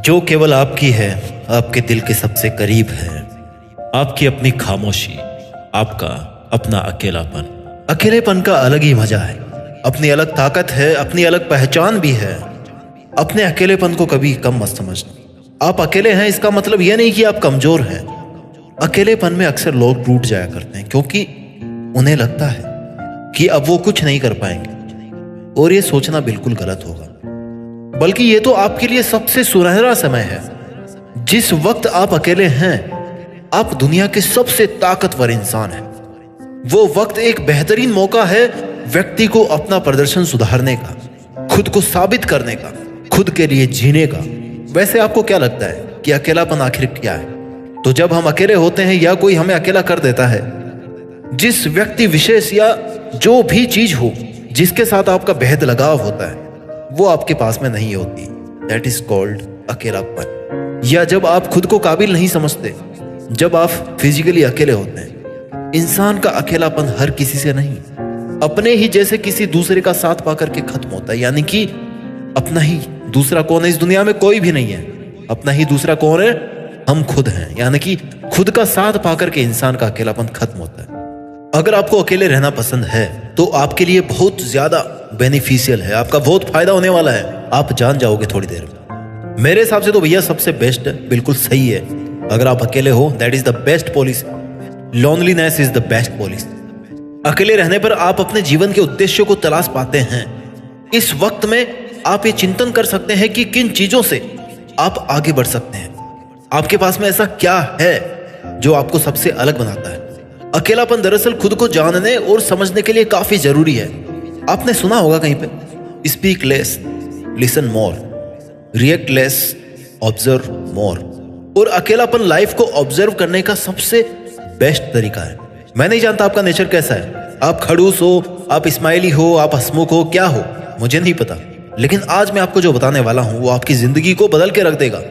जो केवल आपकी है, आपके दिल के सबसे करीब है। आपकी अपनी खामोशी, आपका अपना अकेलापन। अकेलेपन का अलग ही मजा है, अपनी अलग ताकत है, अपनी अलग पहचान भी है। अपने अकेलेपन को कभी कम मत समझना। आप अकेले हैं इसका मतलब यह नहीं कि आप कमजोर हैं। अकेलेपन में अक्सर लोग टूट जाया करते हैं क्योंकि उन्हें लगता है कि अब वो कुछ नहीं कर पाएंगे, और ये सोचना बिल्कुल गलत होगा। बल्कि ये तो आपके लिए सबसे सुनहरा समय है। जिस वक्त आप अकेले हैं, आप दुनिया के सबसे ताकतवर इंसान हैं। वो वक्त एक बेहतरीन मौका है व्यक्ति को अपना प्रदर्शन सुधारने का, खुद को साबित करने का, खुद के लिए जीने का। वैसे आपको क्या लगता है कि अकेलापन आखिर क्या है? तो जब हम अकेले होते हैं या कोई हमें अकेला कर देता है, जिस व्यक्ति विशेष या जो भी चीज हो जिसके साथ आपका बेहद लगाव होता है, वो आपके पास में नहीं होती, दैट इज कॉल्ड अकेलापन। या जब आप खुद को काबिल नहीं समझते, जब आप फिजिकली अकेले होते हैं। इंसान का अकेलापन हर किसी से नहीं, अपने ही जैसे किसी दूसरे का साथ पाकर के खत्म होता है। यानी कि अपना ही दूसरा कौन है? इस दुनिया में कोई भी नहीं है। अपना ही दूसरा कौन है? हम खुद हैं। यानी कि खुद का साथ पाकर के इंसान का अकेलापन खत्म होता है। अगर आपको अकेले रहना पसंद है तो आपके लिए बहुत ज्यादा बेनिफिशियल है, आपका बहुत फायदा होने वाला है। आप जान जाओगे थोड़ी देर में। मेरे हिसाब से तो भैया सबसे बेस्ट है, बिल्कुल सही है। अगर आप अकेले हो, that is the best policy. Loneliness is the best policy. अकेले रहने पर आप अपने जीवन के उद्देश्यों को तलाश पाते हैं। इस वक्त में आप ये चिंतन कर सकते हैं कि किन चीजों से आप आगे बढ़ सकते हैं। आपके पास में ऐसा क्या है जो आपको सबसे अलग बनाता है? अकेलापन दरअसल खुद को जानने और समझने के लिए काफी जरूरी है। आपने सुना होगा कहीं पे, speak less, listen more, react less, observe more. और अकेलापन लाइफ को ऑब्जर्व करने का सबसे बेस्ट तरीका है। मैं नहीं जानता आपका नेचर कैसा है, आप खड़ूस हो, आप स्माइली हो, आप हंसमुख हो, क्या हो, मुझे नहीं पता। लेकिन आज मैं आपको जो बताने वाला हूं वो आपकी जिंदगी को बदल के रख देगा।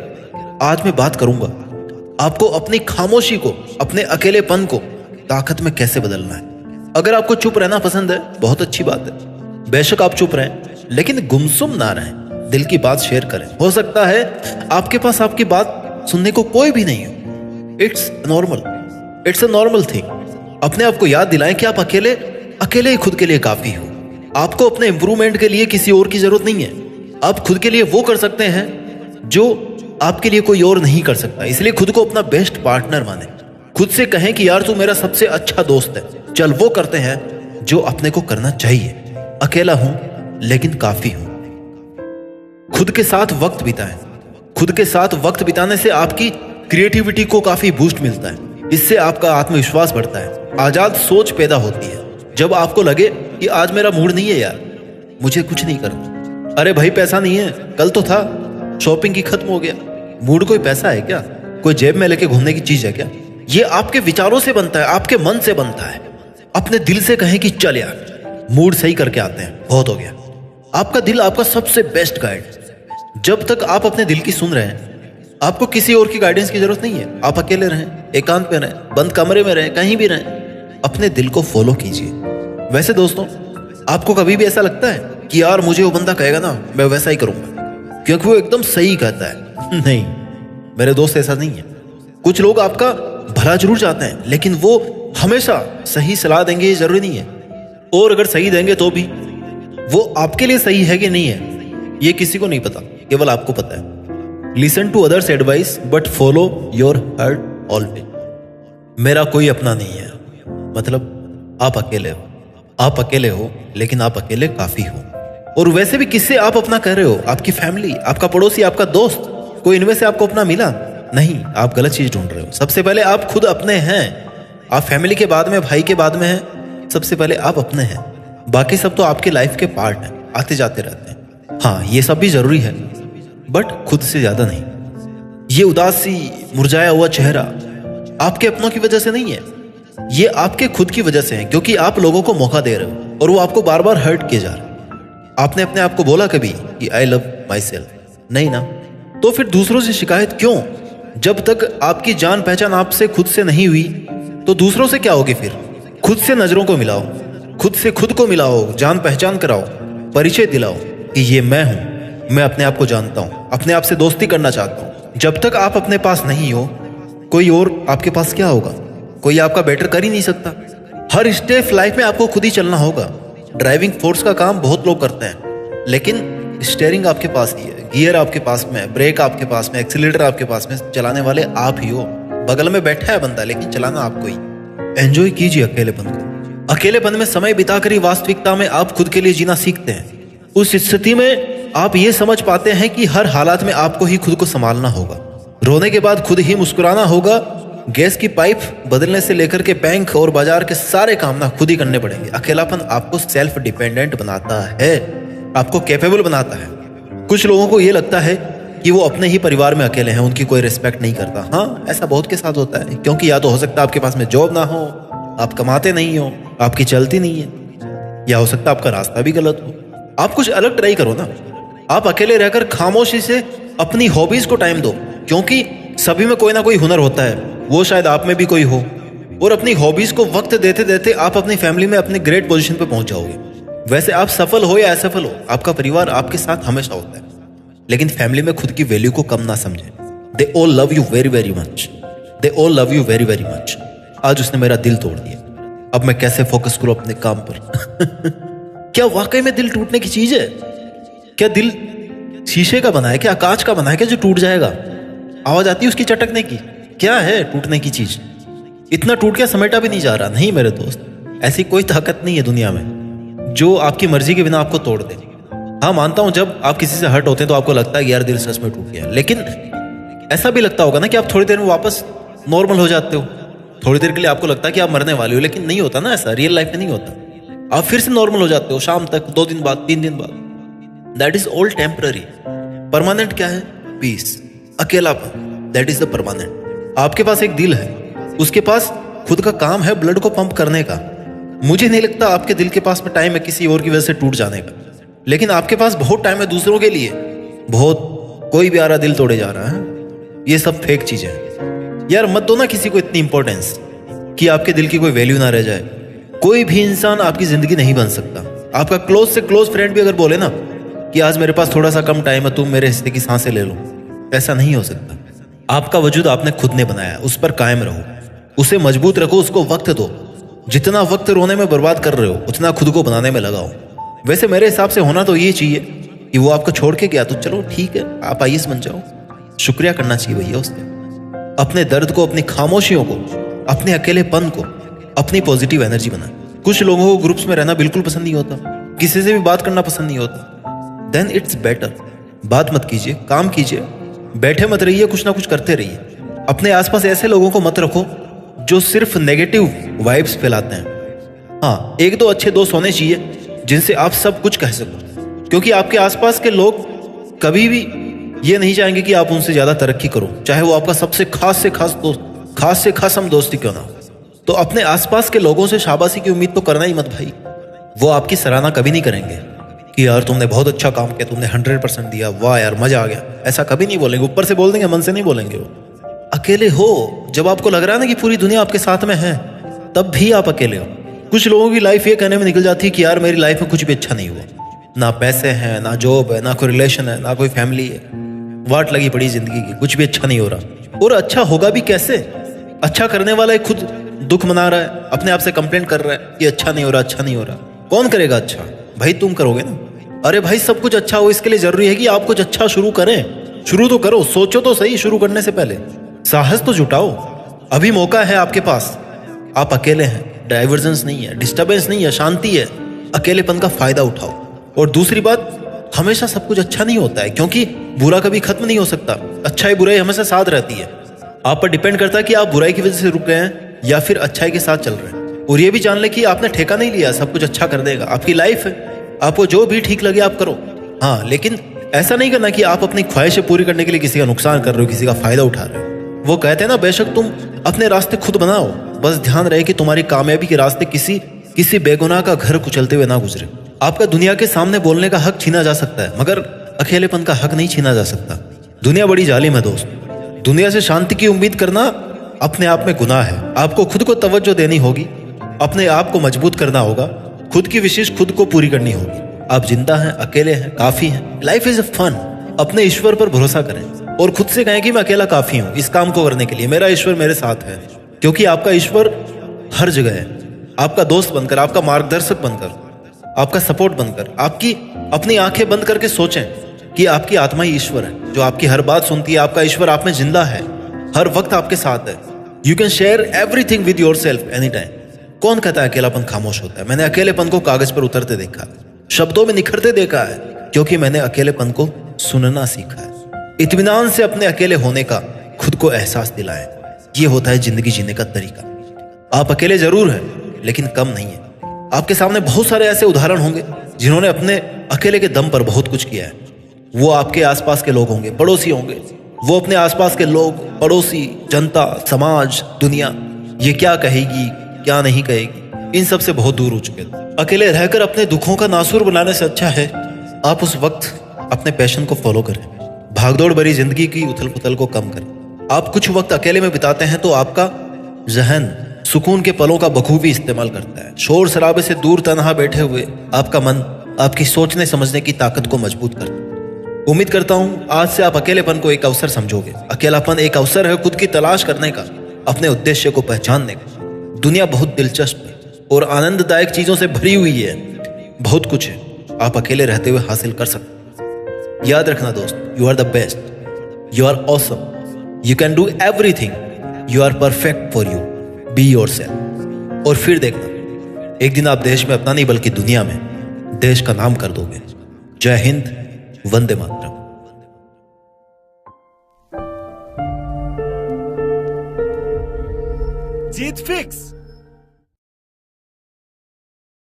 आज मैं बात करूंगा आपको अपनी खामोशी को, अपने अकेलेपन को ताकत में कैसे बदलना है। अगर आपको चुप रहना पसंद है, बहुत अच्छी बात है। बेशक आप चुप रहें, लेकिन गुमसुम ना रहें, दिल की बात शेयर करें। हो सकता है आपके पास आपकी बात सुनने को कोई भी नहीं हो। It's normal, it's a normal thing. अपने आप को याद दिलाएं कि आप अकेले ही खुद के लिए काफी हो। आपको अपने इंप्रूवमेंट के लिए किसी और की जरूरत नहीं है। आप खुद के लिए वो कर सकते हैं जो आपके लिए कोई और नहीं कर सकता। इसलिए खुद को अपना बेस्ट पार्टनर माने। खुद से कहें कि यार तू मेरा सबसे अच्छा दोस्त है, चल वो करते हैं जो अपने को करना चाहिए। अकेला हूं लेकिन काफी हूं। खुद के साथ वक्त बिताएं। खुद के साथ वक्त बिताने से आपकी क्रिएटिविटी को काफी बूस्ट मिलता है। इससे आपका आत्मविश्वास बढ़ता है, आजाद सोच पैदा होती है। जब आपको लगे कि आज मेरा मूड नहीं है यार, मुझे कुछ नहीं करना, अरे भाई पैसा नहीं है, कल तो था, शॉपिंग की खत्म हो गया। मूड कोई पैसा है क्या? कोई जेब में लेके घूमने की चीज है क्या? ये आपके विचारों से बनता है, आपके मन से बनता है। अपने दिल से कहें कि चल यार मूड सही करके आते हैं, बहुत हो गया। आपका दिल आपका सबसे बेस्ट गाइड। जब तक आप अपने दिल की सुन रहे हैं, आपको किसी और की गाइडेंस की जरूरत नहीं है। आप अकेले रहें, एकांत में रहें, बंद कमरे में रहें, कहीं भी रहें, अपने दिल को फॉलो कीजिए। वैसे दोस्तों, आपको कभी भी ऐसा लगता है कि यार मुझे वो बंदा कहेगा ना, मैं वैसा ही करूंगा क्योंकि वो एकदम सही कहता है? नहीं मेरे दोस्त, ऐसा नहीं है। कुछ लोग आपका भला जरूर चाहते हैं, लेकिन वो हमेशा सही सलाह देंगे ये जरूरी नहीं है। और अगर सही देंगे तो भी वो आपके लिए सही है कि नहीं है, ये किसी को नहीं पता, केवल आपको पता है। Listen to others advice but follow your heart always. मेरा कोई अपना नहीं है, मतलब आप अकेले हो। आप अकेले हो लेकिन आप अकेले काफी हो। और वैसे भी किससे आप अपना कह रहे हो? आपकी फैमिली, आपका पड़ोसी, आपका दोस्त, कोई इनमें से आपको अपना मिला? नहीं, आप गलत चीज ढूंढ रहे हो। सबसे पहले आप खुद अपने हैं। आप फैमिली के बाद में, भाई के बाद में हैं, सबसे पहले आप अपने हैं। बाकी सब तो आपके लाइफ के पार्ट हैं, आते जाते रहते हैं। हाँ, ये सब भी जरूरी है, बट खुद से ज्यादा नहीं। ये उदासी, मुरझाया हुआ चेहरा आपके अपनों की वजह से नहीं है, ये आपके खुद की वजह से है, क्योंकि आप लोगों को मौका दे रहे हो और वो आपको बार बार हर्ट किए जा रहे हैं। आपने अपने आप को बोला कभी कि आई लव माई सेल्फ? नहीं ना, तो फिर दूसरों से शिकायत क्यों? जब तक आपकी जान पहचान आपसे खुद से नहीं हुई तो दूसरों से क्या होगी? फिर खुद से नजरों को मिलाओ, खुद से खुद को मिलाओ, जान पहचान कराओ, परिचय दिलाओ कि ये मैं हूं, मैं अपने आप को जानता हूँ, अपने आप से दोस्ती करना चाहता हूँ। जब तक आप अपने पास नहीं हो, कोई और आपके पास क्या होगा? कोई आपका बेटर कर ही नहीं सकता। हर स्टेप लाइफ में आपको खुद ही चलना होगा। ड्राइविंग फोर्स का काम बहुत लोग करते हैं, लेकिन स्टीयरिंग आपके पास ही है, गियर आपके पास में है, ब्रेक आपके पास में, एक्सीलरेटर आपके पास में। चलाने वाले आप ही हो। बगल में बैठा है बंदा, लेकिन चलाना आपको ही। एंजॉय कीजिए अकेलेपन को। अकेलेपन में समय बिताकर ही वास्तविकता में आप खुद के लिए जीना सीखते हैं। उस स्थिति में आप ये समझ पाते हैं कि हर हालात में आपको ही खुद को संभालना होगा। रोने के बाद खुद ही मुस्कुराना होगा। गैस की पाइप बदलने से लेकर के बैंक और बाजार के सारे काम ना खुद ही करने पड़ेंगे। अकेलापन आपको सेल्फ डिपेंडेंट बनाता है, आपको कैपेबल बनाता है। कुछ लोगों को ये लगता है कि वो अपने ही परिवार में अकेले हैं, उनकी कोई रिस्पेक्ट नहीं करता। हाँ, ऐसा बहुत के साथ होता है, क्योंकि या तो हो सकता है आपके पास में जॉब ना हो, आप कमाते नहीं हो, आपकी चलती नहीं है, या हो सकता है आपका रास्ता भी गलत हो। आप कुछ अलग ट्राई करो ना। आप अकेले रहकर खामोशी से अपनी हॉबीज को टाइम दो, क्योंकि सभी में कोई ना कोई हुनर होता है, वो शायद आप में भी कोई हो। और अपनी हॉबीज को वक्त देते देते आप अपनी फैमिली में अपने ग्रेट पोजीशन पे पहुंच जाओगे। वैसे आप सफल हो या असफल हो, आपका परिवार आपके साथ हमेशा होता है, लेकिन फैमिली में खुद की वैल्यू को कम ना समझे। They all love you very very much, they all love you very very much. आज उसने मेरा दिल तोड़ दिया, अब मैं कैसे फोकस करूं अपने काम पर? क्या वाकई में दिल टूटने की चीज है? क्या दिल शीशे का बना है, क्या कांच का बना है, क्या जो टूट जाएगा? आवाज आती है उसकी चटकने की। क्या है टूटने की चीज? इतना टूट के समेटा भी नहीं जा रहा। नहीं मेरे दोस्त, ऐसी कोई ताकत नहीं है दुनिया में जो आपकी मर्जी के बिना आपको तोड़ दे। हाँ, मानता हूं जब आप किसी से हर्ट होते हैं तो आपको लगता है कि यार दिल सच में टूट गया, लेकिन ऐसा भी लगता होगा ना कि आप थोड़ी देर में वापस नॉर्मल हो जाते हो। थोड़ी देर के लिए आपको लगता है कि आप मरने वाले हो, लेकिन नहीं होता ना, ऐसा रियल लाइफ में नहीं होता। आप फिर से नॉर्मल हो जाते हो शाम तक, 2 दिन बाद, 3 दिन बाद। That is all temporary. Permanent क्या है? पीस, अकेलापन, दैट इज द परमानेंट। आपके पास एक दिल है, उसके पास खुद का काम है ब्लड को पंप करने का। मुझे नहीं लगता आपके दिल के पास में टाइम है किसी और की वजह से टूट जाने का, लेकिन आपके पास बहुत टाइम है दूसरों के लिए। बहुत कोई भी आ रहा दिल तोड़े जा रहा है। ये सब फेक चीजें हैं यार। मत दो ना किसी को इतनी इंपॉर्टेंस कि आपके दिल की कोई वैल्यू ना रह जाए। कोई भी इंसान आपकी जिंदगी नहीं बन सकता। आपका क्लोज से क्लोज फ्रेंड भी अगर बोले ना कि आज मेरे पास थोड़ा सा कम टाइम है, तुम मेरे हिस्से की सांसें ले लो, ऐसा नहीं हो सकता। आपका वजूद आपने खुद ने बनाया, उस पर कायम रहो, उसे मजबूत रखो, उसको वक्त दो। जितना वक्त रोने में बर्बाद कर रहे हो, उतना खुद को बनाने में लगाओ। वैसे मेरे हिसाब से होना तो ये चाहिए कि वो आपको छोड़ के गया तो चलो ठीक है, आप आईएएस बन जाओ। शुक्रिया करना चाहिए भैया उससे। अपने दर्द को, अपनी खामोशियों को, अपने अकेलेपन को अपनी पॉजिटिव एनर्जी बनाए। कुछ लोगों को ग्रुप्स में रहना बिल्कुल पसंद नहीं होता, किसी से भी बात करना पसंद नहीं होता। देन इट्स बेटर, बात मत कीजिए, काम कीजिए, बैठे मत रहिए, कुछ ना कुछ करते रहिए। अपने आसपास ऐसे लोगों को मत रखो जो सिर्फ नेगेटिव वाइब्स फैलाते हैं। हाँ, 1-2 अच्छे दोस्त होने चाहिए जिनसे आप सब कुछ कह सको, क्योंकि आपके आसपास के लोग कभी भी ये नहीं चाहेंगे कि आप उनसे ज्यादा तरक्की करो, चाहे वो आपका सबसे खास से खास दोस्त, खास से खास हम दोस्ती क्यों ना हो। तो अपने आसपास के लोगों से शाबाशी की उम्मीद तो करना ही मत भाई। वो आपकी सराहना कभी नहीं करेंगे कि यार तुमने बहुत अच्छा काम किया, तुमने 100% दिया, वाह यार मजा आ गया, ऐसा कभी नहीं बोलेंगे। ऊपर से बोल देंगे, मन से नहीं बोलेंगे। वो अकेले हो जब आपको लग रहा है ना कि पूरी दुनिया आपके साथ में है, तब भी आप अकेले हो। कुछ लोगों की लाइफ ये कहने में निकल जाती है कि यार मेरी लाइफ में कुछ भी अच्छा नहीं हुआ, ना पैसे हैं, ना जॉब है, ना कोई रिलेशन है, ना कोई फैमिली है, वाट लगी पड़ी जिंदगी की, कुछ भी अच्छा नहीं हो रहा। और अच्छा होगा भी कैसे? अच्छा करने वाला खुद दुख मना रहा है, अपने आप से कंप्लेंट कर रहा है कि अच्छा नहीं हो रहा, अच्छा नहीं हो रहा। कौन करेगा अच्छा? भाई तुम करोगे ना। अरे भाई सब कुछ अच्छा हो इसके लिए जरूरी है कि आप कुछ अच्छा शुरू करें। शुरू तो करो, सोचो तो सही शुरू करने से पहले, साहस तो जुटाओ। अभी मौका है आपके पास। आप अकेले हैं, डाइवर्जेंस नहीं है, डिस्टर्बेंस नहीं है, शांति है। अकेलेपन का फायदा उठाओ। और दूसरी बात, हमेशा सब कुछ अच्छा नहीं होता है, क्योंकि बुरा कभी खत्म नहीं हो सकता। अच्छाई बुराई हमेशा साथ रहती है। आप पर डिपेंड करता है कि आप बुराई की वजह से रुक गए हैं या फिर अच्छाई के साथ चल रहे हैं। और ये भी जान ले कि आपने ठेका नहीं लिया सब कुछ अच्छा कर देगा। आपकी लाइफ है, आपको जो भी ठीक लगे आप करो। हाँ, लेकिन ऐसा नहीं करना कि आप अपनी ख्वाहिशें पूरी करने के लिए किसी का नुकसान कर रहे हो, किसी का फायदा उठा रहे हो। वो कहते हैं ना, बेशक तुम अपने रास्ते खुद बनाओ, बस ध्यान रहे कि तुम्हारी कामयाबी के रास्ते किसी बेगुनाह का घर कुचलते हुए ना गुजरे। आपका दुनिया के सामने बोलने का हक छीना जा सकता है, मगर अकेलेपन का हक नहीं छीना जा सकता। दुनिया बड़ी जालिम है दोस्त। दुनिया से शांति की उम्मीद करना अपने आप में गुनाह है। आपको खुद को तवज्जो देनी होगी, अपने आप को मजबूत करना होगा, खुद की विशेष खुद को पूरी करनी होगी। आप जिंदा हैं, अकेले हैं, काफी हैं। Life is fun. अपने ईश्वर पर भरोसा करें और खुद से कहें कि मैं अकेला काफी हूं इस काम को करने के लिए। मेरा ईश्वर मेरे साथ है, क्योंकि आपका ईश्वर हर जगह है। आपका दोस्त बनकर, आपका मार्गदर्शक बनकर, आपका सपोर्ट बनकर, आपकी अपनी आंखें बंद करके सोचें कि आपकी आत्मा ही ईश्वर है, जो आपकी हर बात सुनती है। आपका ईश्वर आप में जिंदा है, हर वक्त आपके साथ है। You can share everything with your self any time. कौन कहता है अकेलापन खामोश होता है? मैंने अकेलेपन को कागज पर उतरते देखा है, शब्दों में निखरते देखा है, क्योंकि मैंने अकेलेपन को सुनना सीखा है। इत्मीनान से अपने अकेले होने का खुद को एहसास दिलाएं। ये होता है जिंदगी जीने का तरीका। आप अकेले जरूर हैं, लेकिन कम नहीं है। आपके सामने बहुत सारे ऐसे उदाहरण होंगे जिन्होंने अपने अकेले के दम पर बहुत कुछ किया है। वो आपके आसपास के लोग होंगे, पड़ोसी होंगे। वो अपने आसपास के लोग, पड़ोसी, जनता, समाज, दुनिया, ये क्या कहेगी, क्या नहीं कहेगी, इन सब से बहुत दूर हो चुके थे। अकेले रहकर अपने दुखों का नासूर बनाने से अच्छा है आप उस वक्त अपने पैशन को फॉलो करें। भागदौड़ भरी जिंदगी की उथल पुथल को कम करें। आप कुछ वक्त अकेले में बिताते हैं तो आपका जहन सुकून के पलों का बखूबी इस्तेमाल करता है। शोर शराबे से दूर तन्हा बैठे हुए आपका मन आपकी सोचने समझने की ताकत को मजबूत करता है। उम्मीद करता हूं आज से आप अकेलेपन को एक अवसर समझोगे। अकेलापन एक अवसर है खुद की तलाश करने का, अपने उद्देश्य को पहचानने का। दुनिया बहुत दिलचस्प है और आनंददायक चीजों से भरी हुई है। बहुत कुछ है आप अकेले रहते हुए हासिल कर सकते हैं। याद रखना दोस्त, you are the best, you are awesome, you can do everything, you are perfect for you, be yourself. और फिर देखना एक दिन आप देश में अपना नहीं बल्कि दुनिया में देश का नाम कर दोगे। जय हिंद, वंदे मातरम। जीत फिक्स।